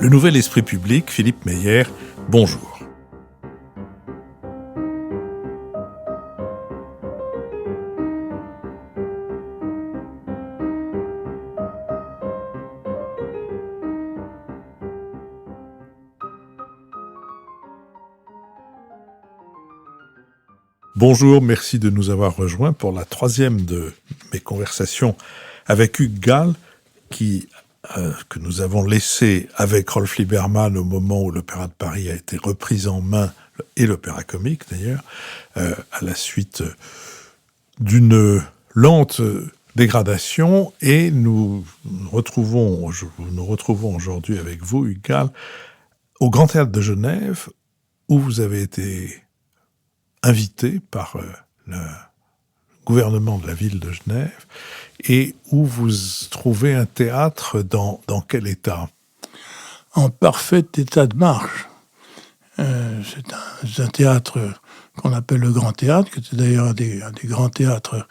Le Nouvel Esprit Public, Philippe Meyer, bonjour. Bonjour, merci de nous avoir rejoints pour la troisième de mes conversations avec Hugues Gall, que nous avons laissé avec Rolf Libermann au moment où l'Opéra de Paris a été repris en main, et l'Opéra Comique d'ailleurs, à la suite d'une lente dégradation. Et nous retrouvons aujourd'hui avec vous, Hugues Gall, au Grand Théâtre de Genève, où vous avez été invité par le gouvernement de la ville de Genève, et où vous trouvez un théâtre dans quel état ? En parfait état de marche. C'est un théâtre qu'on appelle le Grand Théâtre, qui était d'ailleurs un des grands théâtres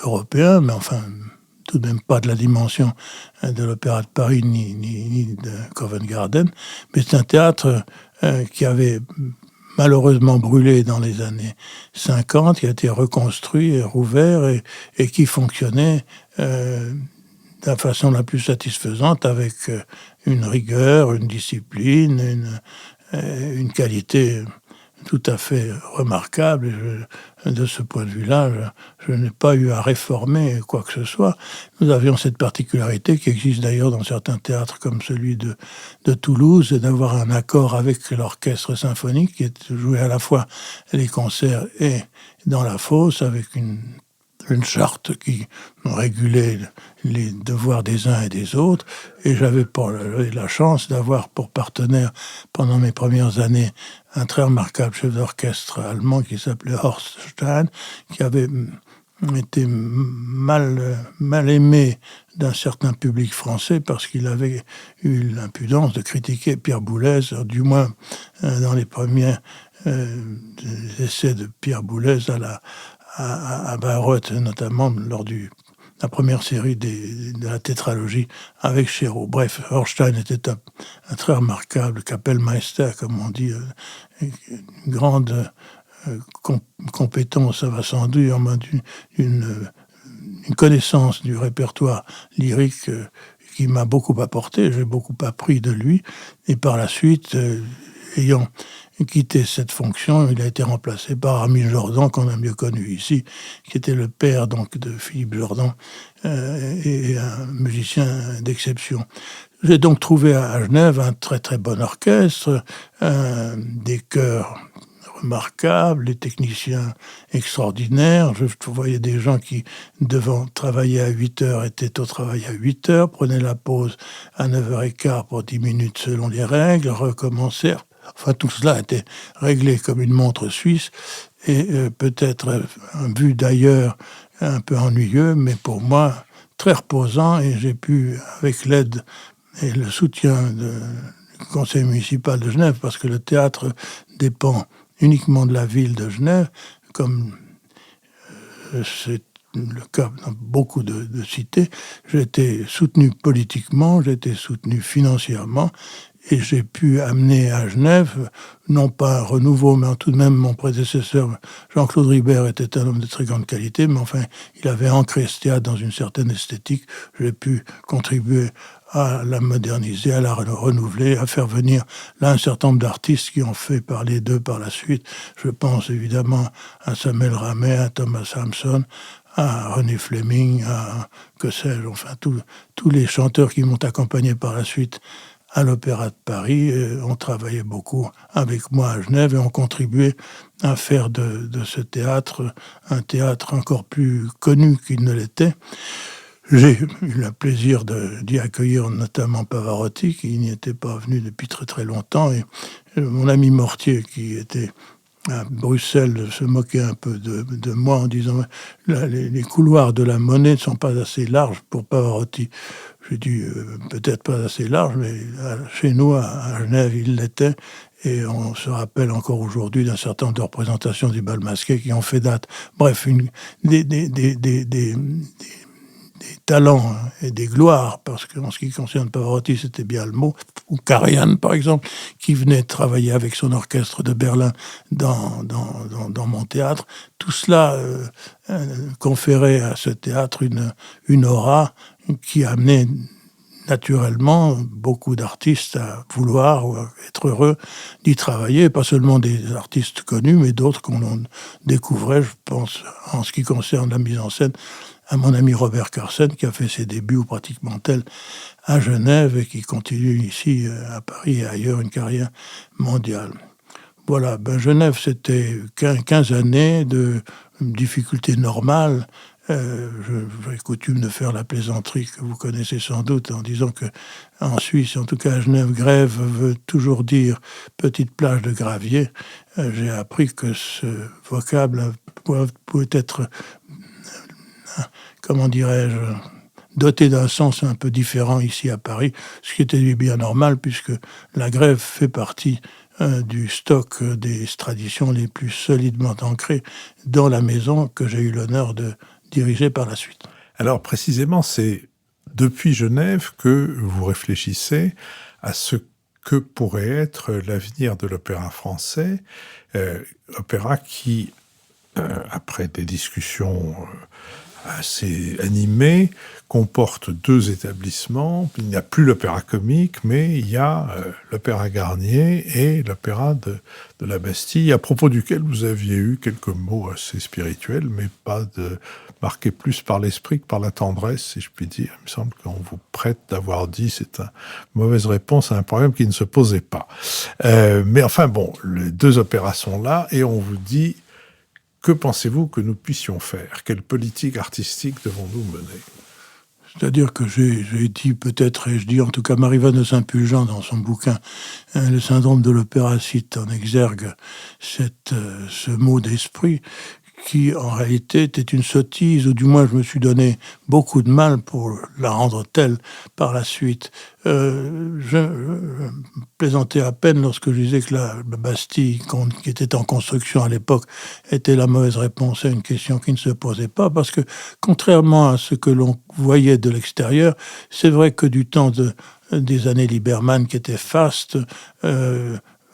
européens, mais enfin tout de même pas de la dimension de l'Opéra de Paris ni de Covent Garden. Mais c'est un théâtre qui avait malheureusement brûlé dans les années 50, qui a été reconstruit et rouvert et qui fonctionnait de la façon la plus satisfaisante, avec une rigueur, une discipline, une qualité tout à fait remarquable. De ce point de vue-là, je n'ai pas eu à réformer quoi que ce soit. Nous avions cette particularité qui existe d'ailleurs dans certains théâtres comme celui de Toulouse, d'avoir un accord avec l'orchestre symphonique qui est joué à la fois les concerts et dans la fosse, avec une charte qui régulait les devoirs des uns et des autres. Et j'avais la chance d'avoir pour partenaire, pendant mes premières années, un très remarquable chef d'orchestre allemand qui s'appelait Horst Stein, qui avait été mal aimé d'un certain public français parce qu'il avait eu l'impudence de critiquer Pierre Boulez, du moins dans les premiers essais de Pierre Boulez à Bayreuth, notamment lors de la première série de la tétralogie avec Chéreau. Bref, Horstein était un très remarquable Kapellmeister, comme on dit, une grande compétence, ça va sans dire, une connaissance du répertoire lyrique qui m'a beaucoup apporté. J'ai beaucoup appris de lui. Et par la suite, ayant quitté cette fonction, il a été remplacé par Armil Jordan, qu'on a mieux connu ici, qui était le père donc de Philippe Jordan, et un musicien d'exception. J'ai donc trouvé à Genève un très très bon orchestre, des chœurs remarquables, des techniciens extraordinaires. Je voyais des gens qui, devant travailler à 8 heures, étaient au travail à 8 heures, prenaient la pause à 9h15 pour 10 minutes selon les règles, recommencèrent. Enfin, tout cela était réglé comme une montre suisse, et peut-être vu d'ailleurs un peu ennuyeux, mais pour moi très reposant. Et j'ai pu, avec l'aide et le soutien du conseil municipal de Genève, parce que le théâtre dépend uniquement de la ville de Genève, comme c'est le cas dans beaucoup de cités. J'ai été soutenu politiquement, j'ai été soutenu financièrement, et j'ai pu amener à Genève, non pas un renouveau, mais tout de même mon prédécesseur, Jean-Claude Ribert, était un homme de très grande qualité, mais enfin, il avait ancré ce théâtre dans une certaine esthétique. J'ai pu contribuer à la moderniser, à la renouveler, à faire venir là un certain nombre d'artistes qui ont fait parler d'eux par la suite. Je pense évidemment à Samuel Ramet, à Thomas Sampson, à René Fleming, à que sais-je, enfin tous les chanteurs qui m'ont accompagné par la suite à l'Opéra de Paris ont travaillé beaucoup avec moi à Genève et ont contribué à faire de ce théâtre un théâtre encore plus connu qu'il ne l'était. J'ai eu le plaisir d'y accueillir notamment Pavarotti, qui n'y était pas venu depuis très très longtemps, et mon ami Mortier, qui était à Bruxelles, se moquait un peu de moi en disant « les couloirs de la Monnaie ne sont pas assez larges pour Pavarotti ». J'ai dit peut-être pas assez large, mais chez nous, à Genève, il l'était. Et on se rappelle encore aujourd'hui d'un certain nombre de représentations du bal masqué qui ont fait date. Bref, des talents et des gloires, parce qu'en ce qui concerne Pavarotti, c'était bien le mot, ou Karajan, par exemple, qui venait travailler avec son orchestre de Berlin dans mon théâtre. Tout cela conférait à ce théâtre une aura qui amenait naturellement beaucoup d'artistes à vouloir ou à être heureux d'y travailler, pas seulement des artistes connus, mais d'autres qu'on découvrait, je pense, en ce qui concerne la mise en scène, à mon ami Robert Carsen, qui a fait ses débuts, ou pratiquement tels, à Genève et qui continue ici à Paris et ailleurs une carrière mondiale. Voilà, Genève, c'était 15 années de difficultés normales. J'ai coutume de faire la plaisanterie que vous connaissez sans doute en disant que en Suisse, en tout cas à Genève, grève veut toujours dire petite plage de gravier. J'ai appris que ce vocable pouvait être, comment dirais-je, doté d'un sens un peu différent ici à Paris, ce qui était bien normal puisque la grève fait partie du stock des traditions les plus solidement ancrées dans la maison que j'ai eu l'honneur de diriger par la suite. Alors précisément, c'est depuis Genève que vous réfléchissez à ce que pourrait être l'avenir de l'opéra français, opéra qui, après des discussions assez animées, comporte 2 établissements. Il n'y a plus l'opéra comique, mais il y a l'opéra Garnier et l'opéra de la Bastille, à propos duquel vous aviez eu quelques mots assez spirituels, mais pas marqués plus par l'esprit que par la tendresse, si je puis dire. Il me semble qu'on vous prête d'avoir dit c'est une mauvaise réponse à un problème qui ne se posait pas. Mais enfin bon, les 2 opéras sont là et on vous dit: que pensez-vous que nous puissions faire? Quelle politique artistique devons-nous mener? C'est-à-dire que j'ai dit peut-être, et je dis en tout cas Marie-Vanne de Saint-Pulgent dans son bouquin « Le syndrome de l'opéra » cite en exergue ce mot d'esprit qui en réalité était une sottise, ou du moins je me suis donné beaucoup de mal pour la rendre telle par la suite. Je plaisantais à peine lorsque je disais que la Bastille, qui était en construction à l'époque, était la mauvaise réponse à une question qui ne se posait pas, parce que contrairement à ce que l'on voyait de l'extérieur, c'est vrai que du temps des années Liberman qui étaient fastes,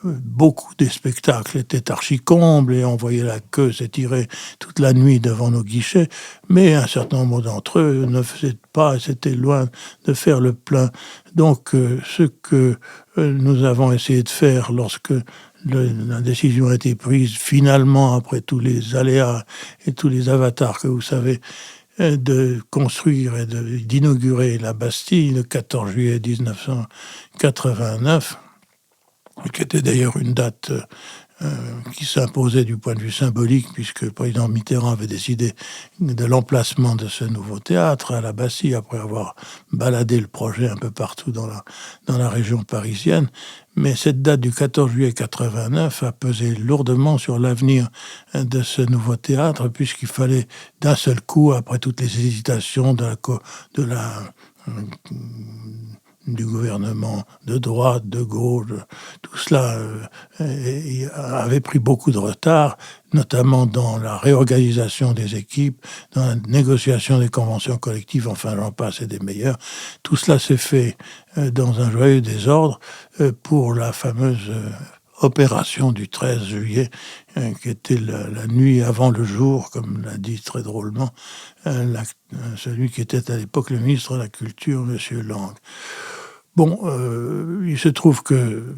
beaucoup des spectacles étaient archi-combles et on voyait la queue s'étirer toute la nuit devant nos guichets, mais un certain nombre d'entre eux ne faisaient pas, c'était loin de faire le plein. Donc ce que nous avons essayé de faire lorsque la décision a été prise, finalement, après tous les aléas et tous les avatars que vous savez, de construire et d'inaugurer la Bastille le 14 juillet 1989, qui était d'ailleurs une date qui s'imposait du point de vue symbolique, puisque le président Mitterrand avait décidé de l'emplacement de ce nouveau théâtre à la Bastille, après avoir baladé le projet un peu partout dans la région parisienne. Mais cette date du 14 juillet 89 a pesé lourdement sur l'avenir de ce nouveau théâtre, puisqu'il fallait d'un seul coup, après toutes les hésitations du gouvernement de droite, de gauche, tout cela avait pris beaucoup de retard, notamment dans la réorganisation des équipes, dans la négociation des conventions collectives, enfin j'en passe et des meilleurs. Tout cela s'est fait dans un joyeux désordre pour la fameuse opération du 13 juillet, qui était la nuit avant le jour, comme l'a dit très drôlement celui qui était à l'époque le ministre de la Culture, M. Lang. Bon, il se trouve que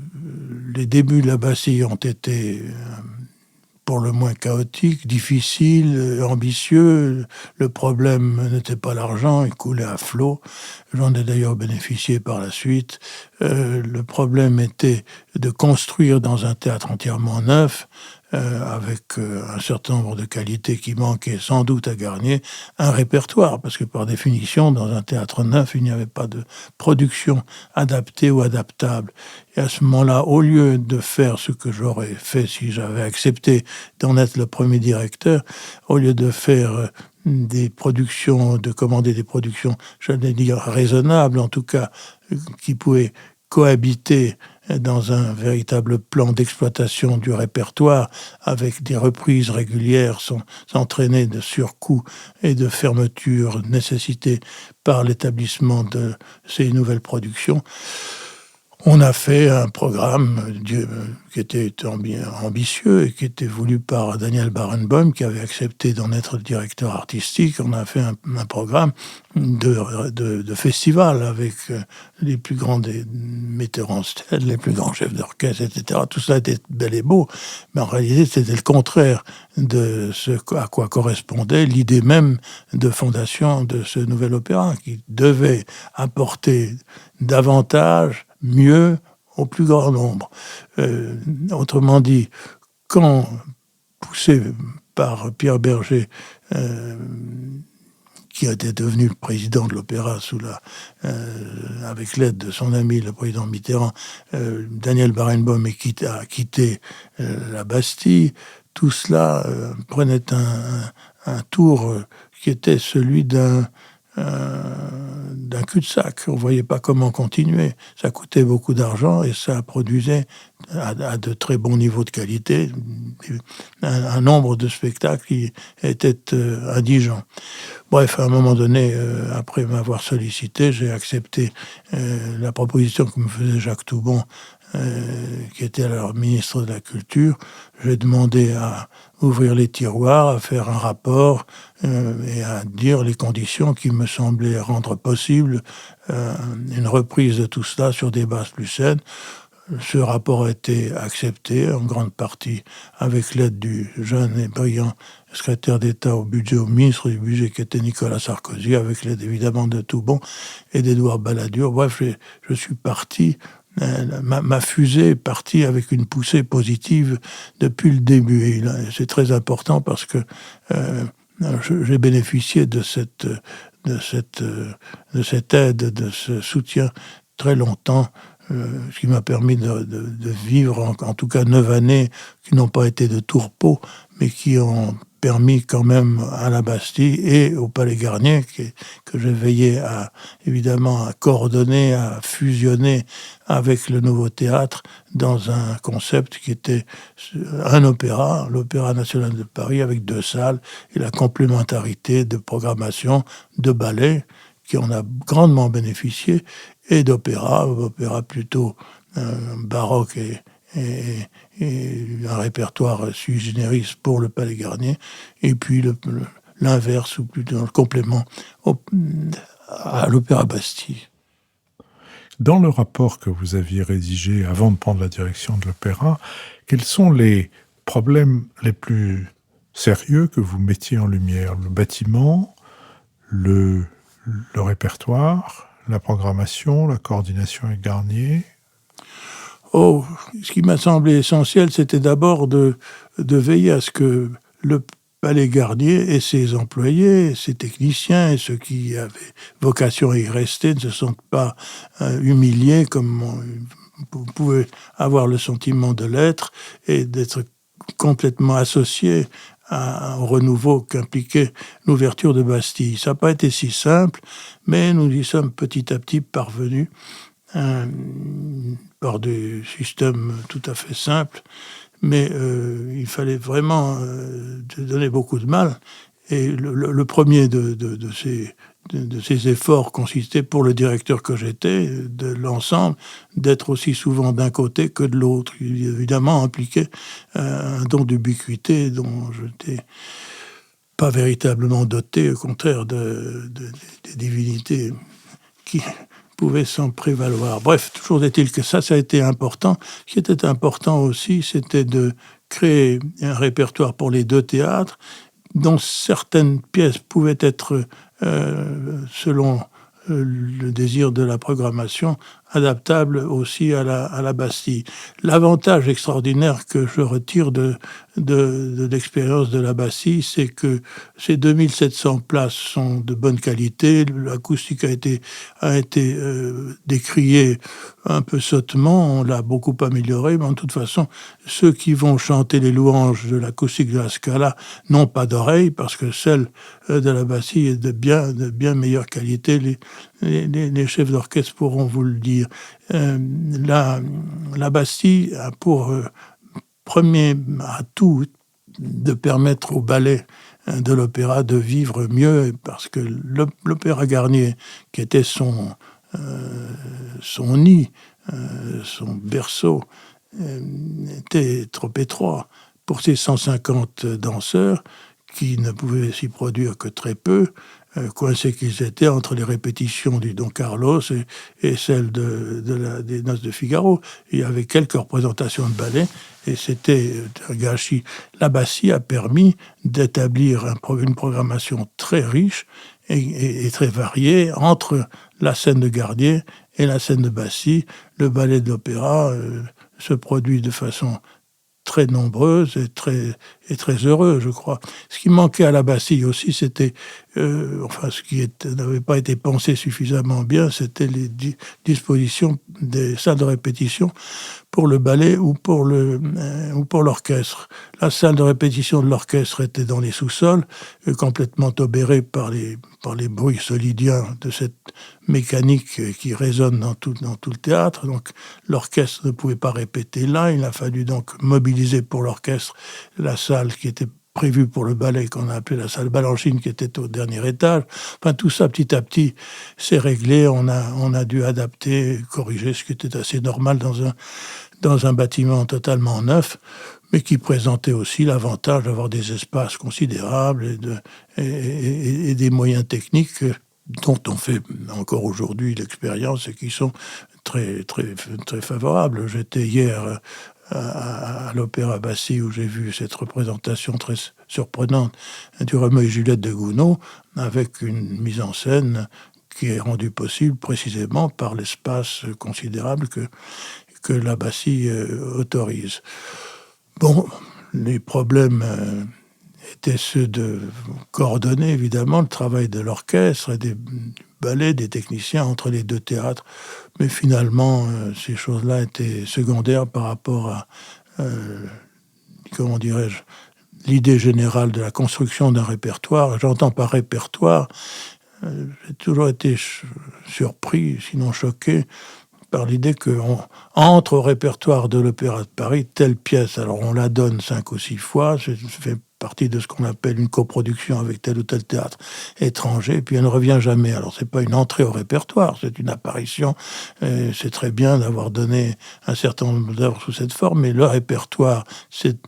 les débuts de la Bastille ont été pour le moins chaotiques, difficiles, ambitieux. Le problème n'était pas l'argent, il coulait à flot. J'en ai d'ailleurs bénéficié par la suite. Le problème était de construire dans un théâtre entièrement neuf, avec un certain nombre de qualités qui manquaient sans doute à Garnier, un répertoire, parce que par définition, dans un théâtre neuf, il n'y avait pas de production adaptée ou adaptable. Et à ce moment-là, au lieu de faire ce que j'aurais fait si j'avais accepté d'en être le premier directeur, au lieu de faire de commander des productions, j'allais dire raisonnables, en tout cas, qui pouvaient cohabiter dans un véritable plan d'exploitation du répertoire, avec des reprises régulières sans entraîner de surcoûts et de fermetures nécessitées par l'établissement de ces nouvelles productions. On a fait un programme qui était ambitieux et qui était voulu par Daniel Barenboim, qui avait accepté d'en être le directeur artistique. On a fait un programme de festival avec les plus grands des metteurs en scène, les plus grands chefs d'orchestre, etc. Tout ça était bel et beau, mais en réalité, c'était le contraire de ce à quoi correspondait l'idée même de fondation de ce nouvel opéra, qui devait apporter davantage, mieux, au plus grand nombre. Autrement dit, quand poussé par Pierre Berger, qui était devenu le président de l'opéra avec l'aide de son ami le président Mitterrand, Daniel Barenboim a quitté la Bastille, tout cela prenait un tour qui était celui d'un cul-de-sac. On ne voyait pas comment continuer. Ça coûtait beaucoup d'argent et ça produisait à de très bons niveaux de qualité un nombre de spectacles qui était indigent. Bref, à un moment donné, après m'avoir sollicité, j'ai accepté la proposition que me faisait Jacques Toubon, qui était alors ministre de la Culture. J'ai demandé à ouvrir les tiroirs, à faire un rapport et à dire les conditions qui me semblaient rendre possible une reprise de tout cela sur des bases plus saines. Ce rapport a été accepté en grande partie avec l'aide du jeune et brillant secrétaire d'État au ministre du budget qui était Nicolas Sarkozy, avec l'aide évidemment de Toubon et d'Édouard Balladur. Bref, je suis parti. Ma fusée est partie avec une poussée positive depuis le début. Et c'est très important parce que j'ai bénéficié de cette aide, de ce soutien très longtemps, ce qui m'a permis de vivre en tout cas 9 années qui n'ont pas été de tourpeau, mais qui ont permis quand même à la Bastille et au Palais Garnier, que j'ai veillé évidemment à coordonner, à fusionner avec le nouveau théâtre dans un concept qui était un opéra, l'Opéra national de Paris, avec 2 salles et la complémentarité de programmation de ballet qui en a grandement bénéficié, et d'opéra plutôt baroque et un répertoire sui generis pour le Palais Garnier, et puis l'inverse, ou plutôt le complément à l'Opéra Bastille. Dans le rapport que vous aviez rédigé avant de prendre la direction de l'opéra, quels sont les problèmes les plus sérieux que vous mettiez en lumière? Le bâtiment, le répertoire, la programmation, la coordination avec Garnier? Ce qui m'a semblé essentiel, c'était d'abord de veiller à ce que le Palais Garnier et ses employés, ses techniciens et ceux qui avaient vocation à y rester ne se sentent pas humiliés comme vous pouvez avoir le sentiment de l'être et d'être complètement associés au renouveau qu'impliquait l'ouverture de Bastille. Ça n'a pas été si simple, mais nous y sommes petit à petit parvenus par des systèmes tout à fait simples, mais il fallait vraiment donner beaucoup de mal. Et le premier de ces efforts consistait, pour le directeur que j'étais, de l'ensemble, d'être aussi souvent d'un côté que de l'autre. Il évidemment impliquait un don d'ubiquité dont je n'étais pas véritablement doté, au contraire des divinités qui pouvaient s'en prévaloir. Bref, toujours est-il que ça a été important. Ce qui était important aussi, c'était de créer un répertoire pour les 2 théâtres, dont certaines pièces pouvaient être, selon le désir de la programmation, adaptables aussi à la Bastille. L'avantage extraordinaire que je retire de l'expérience de la Bastille, c'est que ces 2700 places sont de bonne qualité. L'acoustique a été décriée un peu sottement, on l'a beaucoup améliorée, mais en toute façon, ceux qui vont chanter les louanges de l'acoustique de la Scala n'ont pas d'oreille, parce que celle de la Bastille est de bien meilleure qualité. Les chefs d'orchestre pourront vous le dire. dire, la Bastille a pour premier atout de permettre au ballet de l'opéra de vivre mieux, parce que l'Opéra Garnier, qui était son nid, son berceau, était trop étroit pour ces 150 danseurs qui ne pouvaient s'y produire que très peu, coincés qu'ils étaient entre les répétitions du Don Carlos et celles des Noces de Figaro. Il y avait quelques représentations de ballet et c'était un gâchis. La Bastille a permis d'établir une programmation très riche et très variée entre la scène de Garnier et la scène de Bastille. Le ballet d'opéra se produit de façon très nombreuse et très heureuse, je crois. Ce qui manquait à la Bastille aussi, c'était, ce qui n'avait pas été pensé suffisamment bien, c'était les dispositions des salles de répétition pour le ballet ou pour l'orchestre. La salle de répétition de l'orchestre était dans les sous-sols, complètement obérée par les bruits solidiens de cette mécanique qui résonne dans tout le théâtre. Donc l'orchestre ne pouvait pas répéter là. Il a fallu donc mobiliser pour l'orchestre la salle qui était prévue pour le ballet, qu'on a appelé la salle Balanchine, qui était au dernier étage. Enfin, tout ça, petit à petit, s'est réglé. On a dû adapter, corriger, ce qui était assez normal dans un bâtiment totalement neuf, mais qui présentait aussi l'avantage d'avoir des espaces considérables et des moyens techniques dont on fait encore aujourd'hui l'expérience et qui sont très, très, très favorables. J'étais hier à l'Opéra Bastille où j'ai vu cette représentation très surprenante du Roméo et Juliette de Gounod, avec une mise en scène qui est rendue possible précisément par l'espace considérable que la Bastille autorise. Bon, les problèmes étaient ceux de coordonner évidemment le travail de l'orchestre et du ballet, des techniciens entre les deux théâtres, mais finalement ces choses-là étaient secondaires par rapport à, comment dirais-je, l'idée générale de la construction d'un répertoire. J'entends par répertoire, j'ai toujours été surpris, sinon choqué, par l'idée qu'entre au répertoire de l'Opéra de Paris telle pièce, alors on la donne 5 ou 6 fois, ça fait partie de ce qu'on appelle une coproduction avec tel ou tel théâtre étranger, puis elle ne revient jamais. Alors c'est pas une entrée au répertoire, c'est une apparition. C'est très bien d'avoir donné un certain nombre d'œuvres sous cette forme, mais le répertoire, c'est,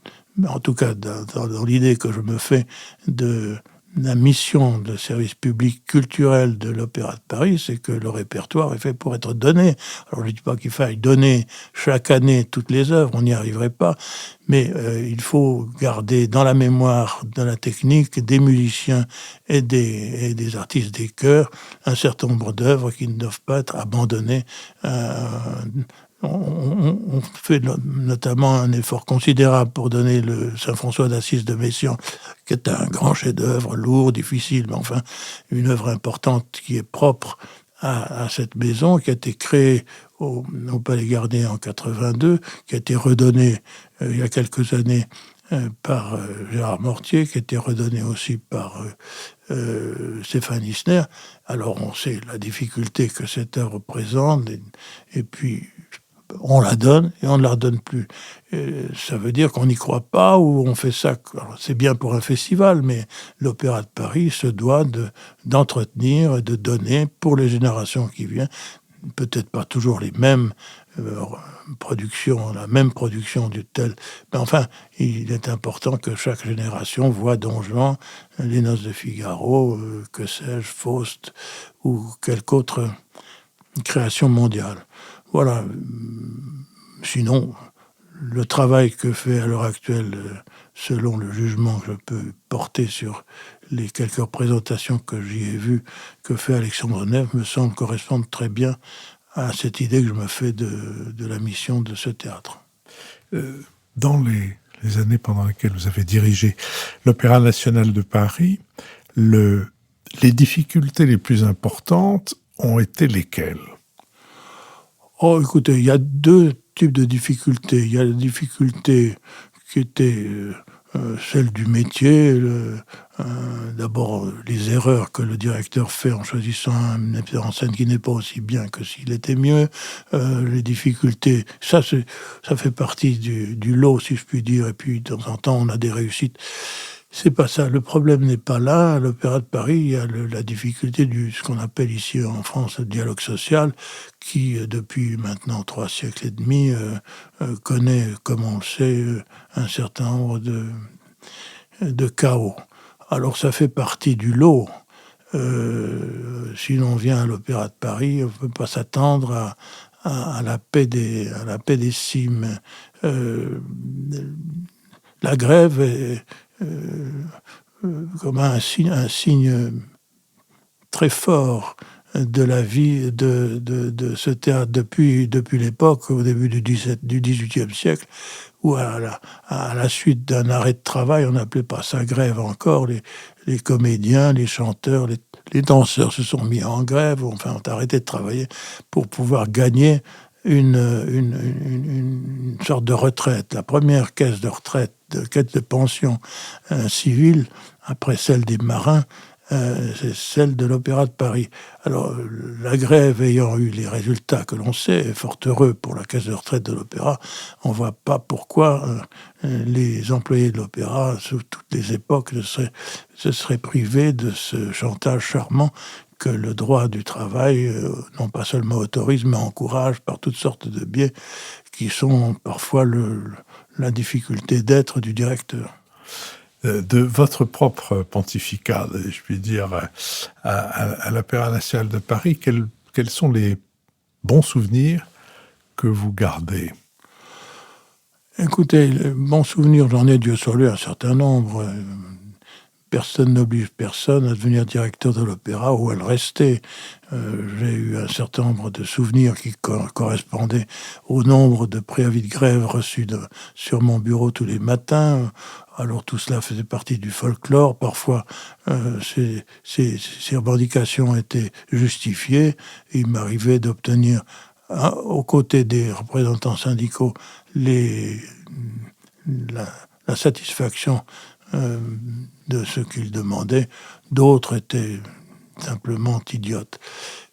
en tout cas dans l'idée que je me fais de la mission de service public culturel de l'Opéra de Paris, c'est que le répertoire est fait pour être donné. Alors je ne dis pas qu'il faille donner chaque année toutes les œuvres, on n'y arriverait pas, mais il faut garder dans la mémoire de la technique des musiciens et des artistes des chœurs un certain nombre d'œuvres qui ne doivent pas être abandonnées. On fait notamment un effort considérable pour donner le Saint-François d'Assise de Messiaen, qui est un grand chef-d'œuvre, lourd, difficile, mais enfin une œuvre importante qui est propre à cette maison, qui a été créée au Palais Garnier en 82, qui a été redonnée il y a quelques années par Gérard Mortier, qui a été redonné aussi par Stéphane Hissner. Alors on sait la difficulté que cette œuvre présente, et puis on la donne et on ne la redonne plus. Ça veut dire qu'on n'y croit pas ou on fait ça. Alors, c'est bien pour un festival, mais l'Opéra de Paris se doit d'entretenir et de donner pour les générations qui viennent, peut-être pas toujours les mêmes productions, la même production du tel. Mais enfin, il est important que chaque génération voit Don Juan, les Noces de Figaro, que sais-je, Faust ou quelque autre création mondiale. Voilà. Sinon, le travail que fait à l'heure actuelle, selon le jugement que je peux porter sur les quelques représentations que j'y ai vues, que fait Alexandre Neve, me semble correspondre très bien à cette idée que je me fais de la mission de ce théâtre. Dans les années pendant lesquelles vous avez dirigé l'Opéra national de Paris, les difficultés les plus importantes ont été lesquelles ? Oh, écoutez, il y a deux types de difficultés. Il y a la difficulté qui était celle du métier, d'abord les erreurs que le directeur fait en choisissant un metteur en scène qui n'est pas aussi bien que s'il était mieux, les difficultés, ça fait partie du lot, si je puis dire, et puis de temps en temps on a des réussites. C'est pas ça, le problème n'est pas là. À l'Opéra de Paris, il y a la difficulté ce qu'on appelle ici en France le dialogue social, qui depuis maintenant 3 siècles et demi connaît, comme on le sait, un certain nombre de chaos. Alors ça fait partie du lot. Si l'on vient à l'Opéra de Paris, on ne peut pas s'attendre à la paix des cimes. La grève est comme un signe très fort de la vie de ce théâtre depuis l'époque, au début du XVIIIe siècle, où à la suite d'un arrêt de travail, on n'appelait pas ça grève encore, les comédiens, les chanteurs, les danseurs se sont mis en grève, enfin ont arrêté de travailler pour pouvoir gagner une sorte de retraite. La première caisse de retraite, caisse de pension civile, après celle des marins, c'est celle de l'Opéra de Paris. Alors, la grève ayant eu les résultats que l'on sait, et fort heureux pour la caisse de retraite de l'Opéra, on ne voit pas pourquoi les employés de l'Opéra, sous toutes les époques, se seraient privés de ce chantage charmant que le droit du travail, non pas seulement autorise, mais encourage par toutes sortes de biais qui sont parfois la difficulté d'être du directeur. De votre propre pontificat, je puis dire, à l'Opéra national de Paris, quels sont les bons souvenirs que vous gardez? Écoutez, bons souvenirs, j'en ai, Dieu soit loué, un certain nombre. Personne n'oblige personne à devenir directeur de l'opéra ou à le rester. J'ai eu un certain nombre de souvenirs qui correspondaient au nombre de préavis de grève reçus sur mon bureau tous les matins. Alors tout cela faisait partie du folklore. Parfois, ces revendications étaient justifiées. Il m'arrivait d'obtenir, aux côtés des représentants syndicaux, la satisfaction de ce qu'ils demandaient. D'autres étaient simplement idiotes.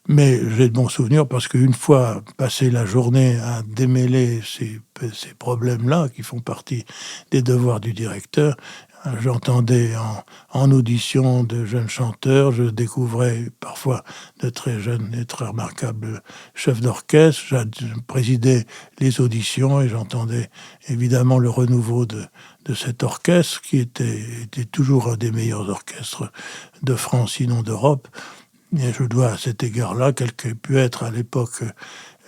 Mais j'ai de bons souvenirs parce qu'une fois passé la journée à démêler ces problèmes-là, qui font partie des devoirs du directeur, j'entendais en audition de jeunes chanteurs, je découvrais parfois de très jeunes et très remarquables chefs d'orchestre, je présidais les auditions et j'entendais évidemment le renouveau de cet orchestre qui était toujours un des meilleurs orchestres de France, sinon d'Europe. Et je dois à cet égard-là, quel que pu être à l'époque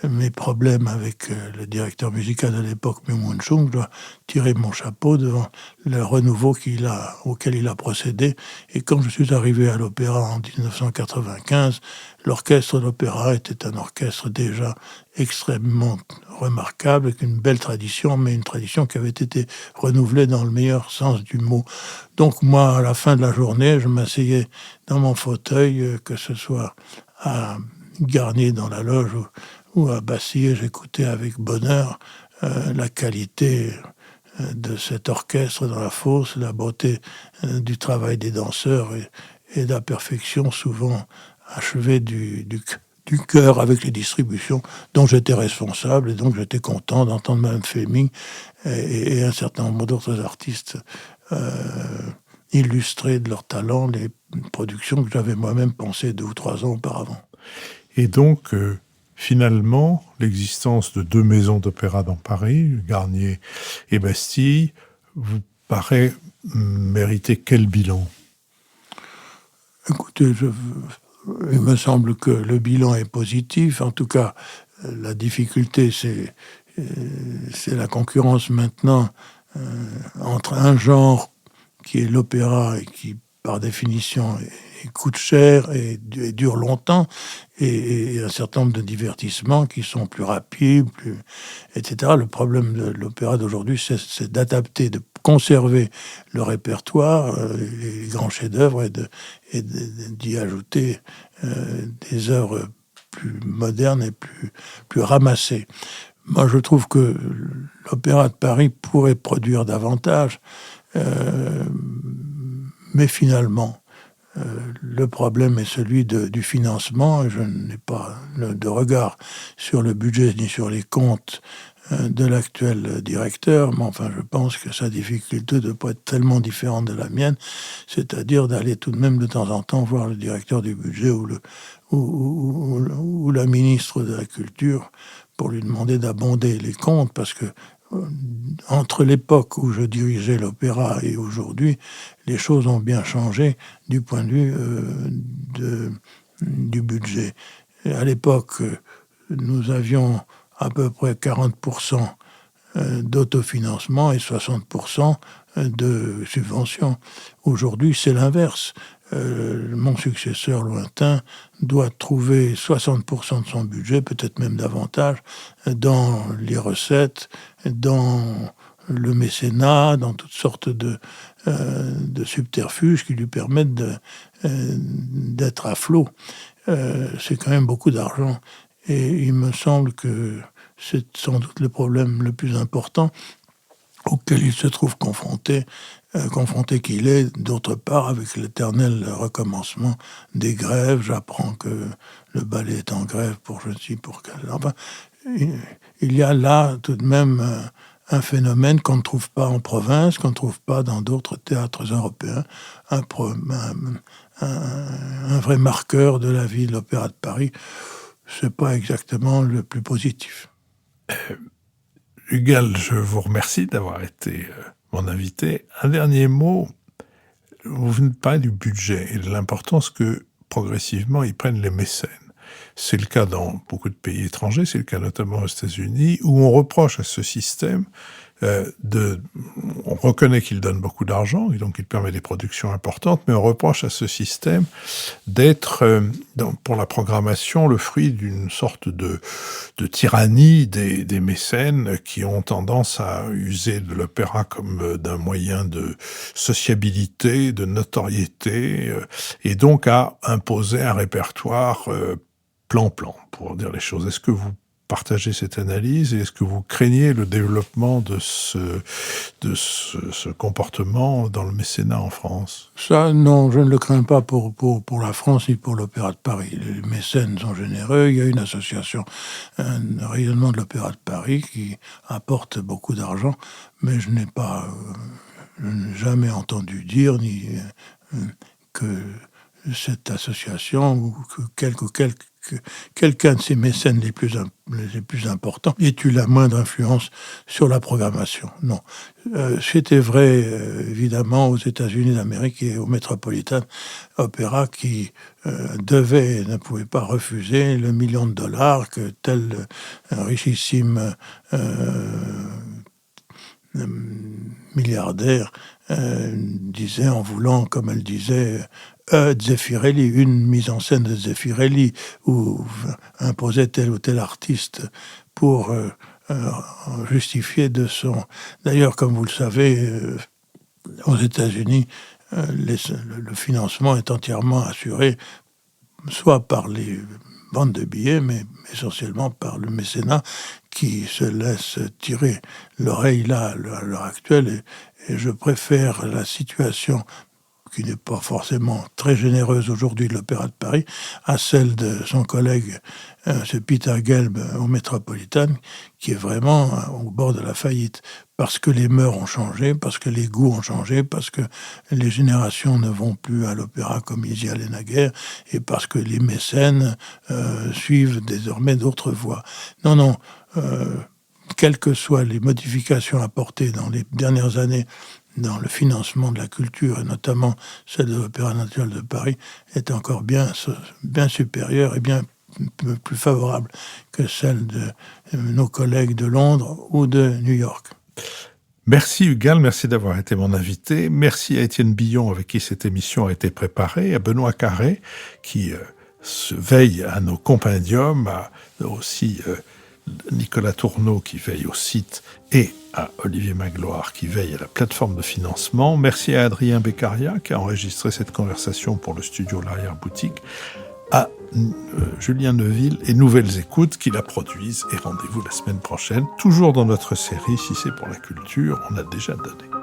mes problèmes avec le directeur musical de l'époque, Myung-Whun Chung, je dois tirer mon chapeau devant le renouveau auquel il a procédé. Et quand je suis arrivé à l'opéra en 1995, l'orchestre de l'opéra était un orchestre déjà extrêmement remarquable, avec une belle tradition, mais une tradition qui avait été renouvelée dans le meilleur sens du mot. Donc moi, à la fin de la journée, je m'asseyais dans mon fauteuil, que ce soit à Garnier dans la loge ou à Bastille, j'écoutais avec bonheur la qualité de cet orchestre dans la fosse, la beauté du travail des danseurs et la perfection souvent achevée du chœur avec les distributions dont j'étais responsable et donc j'étais content d'entendre Mme Fleming et un certain nombre d'autres artistes illustrer de leur talent les productions que j'avais moi-même pensées 2 ou 3 ans auparavant. Et donc, finalement, l'existence de 2 maisons d'opéra dans Paris, Garnier et Bastille, vous paraît mériter quel bilan? Écoutez, il me semble que le bilan est positif. En tout cas, la difficulté, c'est la concurrence maintenant entre un genre qui est l'opéra et qui, par définition, coûte cher et dure longtemps, et un certain nombre de divertissements qui sont plus rapides, etc. Le problème de l'opéra d'aujourd'hui, c'est d'adapter, de conserver le répertoire, les grands chefs-d'œuvre, et d'y ajouter des œuvres plus modernes et plus ramassées. Moi, je trouve que l'Opéra de Paris pourrait produire davantage. Mais finalement, le problème est celui du financement. Je n'ai pas de regard sur le budget ni sur les comptes de l'actuel directeur, mais enfin, je pense que sa difficulté ne doit pas être tellement différente de la mienne, c'est-à-dire d'aller tout de même de temps en temps voir le directeur du budget ou la ministre de la Culture pour lui demander d'abonder les comptes, parce que entre l'époque où je dirigeais l'opéra et aujourd'hui, les choses ont bien changé du point de vue du budget. Et à l'époque, nous avions à peu près 40% d'autofinancement et 60% de subventions. Aujourd'hui, c'est l'inverse. Mon successeur lointain doit trouver 60% de son budget, peut-être même davantage, dans les recettes, dans le mécénat, dans toutes sortes de subterfuges qui lui permettent d'être à flot. C'est quand même beaucoup d'argent. Et il me semble que c'est sans doute le problème le plus important auquel il se trouve confronté qu'il est, d'autre part, avec l'éternel recommencement des grèves. J'apprends que le ballet est en grève pour je ne sais pour quel... Enfin, il y a là tout de même un phénomène qu'on ne trouve pas en province, qu'on ne trouve pas dans d'autres théâtres européens, un vrai marqueur de la vie de l'Opéra de Paris. C'est pas exactement le plus positif. Hugues, je vous remercie d'avoir été mon invité. Un dernier mot, vous venez de parler du budget et de l'importance que progressivement ils prennent les mécènes. C'est le cas dans beaucoup de pays étrangers, c'est le cas notamment aux États-Unis, où on reproche à ce système on reconnaît qu'il donne beaucoup d'argent, et donc il permet des productions importantes, mais on reproche à ce système d'être, pour la programmation, le fruit d'une sorte de tyrannie des mécènes qui ont tendance à user de l'opéra comme d'un moyen de sociabilité, de notoriété, et donc à imposer un répertoire plan-plan, pour dire les choses. Est-ce que vous partagez cette analyse et est-ce que vous craignez le développement de ce comportement dans le mécénat en France? Ça, non, je ne le crains pas pour la France ni pour l'Opéra de Paris. Les mécènes sont généreux. Il y a une association, un rayonnement de l'Opéra de Paris qui apporte beaucoup d'argent, mais je n'ai jamais entendu dire ni que cette association ou que quelqu'un de ces mécènes les plus importants ait eu la moindre influence sur la programmation. Non. C'était vrai, évidemment, aux États-Unis d'Amérique et au Metropolitan Opera qui ne pouvait pas refuser le $1 million que tel richissime milliardaire disait en voulant, comme elle disait, Zeffirelli, une mise en scène de Zeffirelli, où imposait tel ou tel artiste pour justifier de son... D'ailleurs, comme vous le savez, aux États-Unis, le financement est entièrement assuré soit par les ventes de billets, mais essentiellement par le mécénat qui se laisse tirer l'oreille là, à l'heure actuelle. Et je préfère la situation qui n'est pas forcément très généreuse aujourd'hui de l'Opéra de Paris, à celle de son collègue, ce Peter Gelb au Metropolitan, qui est vraiment au bord de la faillite, parce que les mœurs ont changé, parce que les goûts ont changé, parce que les générations ne vont plus à l'opéra comme ils y allaient naguère, et parce que les mécènes suivent désormais d'autres voies. Non, quelles que soient les modifications apportées dans les dernières années dans le financement de la culture, et notamment celle de l'Opéra national de Paris, est encore bien supérieure et bien plus favorable que celle de nos collègues de Londres ou de New York. Merci Hugues, merci d'avoir été mon invité. Merci à Étienne Billon avec qui cette émission a été préparée, à Benoît Carré qui se veille à nos compendiums, à aussi Nicolas Tourneau qui veille au site et à Olivier Magloire qui veille à la plateforme de financement. Merci à Adrien Beccaria qui a enregistré cette conversation pour le studio L'Arrière-Boutique, à Julien Neuville et Nouvelles Écoutes qui la produisent. Et rendez-vous la semaine prochaine, toujours dans notre série Si c'est pour la culture, on a déjà donné.